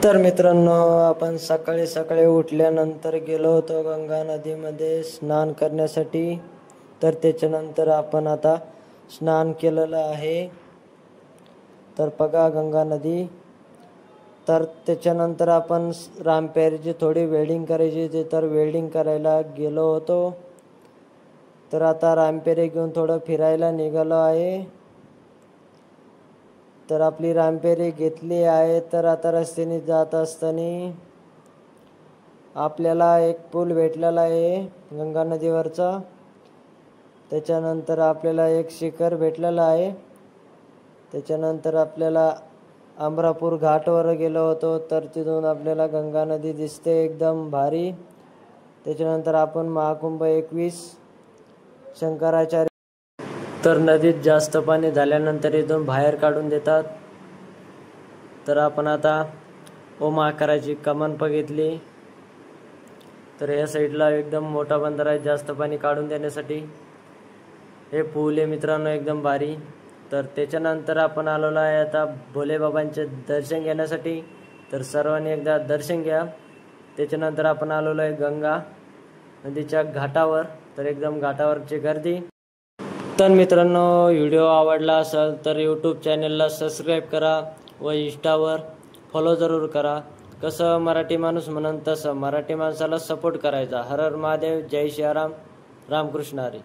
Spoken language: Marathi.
तर मित्रांनो, आपण सकाळी सकाळी उठल्यानंतर गेलो होतो गंगा नदीमध्ये स्नान करण्यासाठी. तर त्याच्यानंतर आपण आता स्नान केलेलं आहे. तर बघा गंगा नदी. तर त्याच्यानंतर आपण रामपेरीची थोडी वेल्डिंग करायची होती, तर वेल्डिंग करायला गेलो होतो. तर आता रामपेरी घेऊन थोडं फिरायला निघालो आहे. तर आपली रामपेरी घेतली आहे. तर आता रस्त्याने जात असताना आपल्याला एक पूल भेटलेला आहे गंगा नदीवरचा. त्याच्यानंतर आपल्याला एक शिखर भेटलेला आहे. त्याच्यानंतर आपल्याला अमरापूर घाटवर गेलो होतो. तर तिथून आपल्याला गंगा नदी दिसते एकदम भारी. त्याच्यानंतर आपण महाकुंभ 21 शंकराचार्य. तर नदीत जास्त पाणी झाल्यानंतर इथून बाहेर काढून देतात. तर आपण आता ओम आकाराची कमान बघितली. तर या साईडला एकदम मोठा बंदर आहे जास्त पाणी काढून देण्यासाठी. हे पूल आहे मित्रांनो एकदम भारी. तर त्याच्यानंतर आपण आलेलो आहे आता भोलेबाबांचे दर्शन घेण्यासाठी. तर सर्वांनी एकदा दर्शन घ्या. त्याच्यानंतर आपण आलेलो आहे गंगा नदीच्या घाटावर. तर एकदम घाटावरची गर्दी. तर मित्रांनो, व्हिडिओ आवडला असेल तर यूट्यूब चॅनलला सबस्क्राईब करा व इंस्टावर फॉलो जरूर करा. कसं मराठी माणूस म्हणून तसं मराठी माणसाला सपोर्ट करायचा. हर हर महादेव, जय श्रीराम, रामकृष्ण हरी.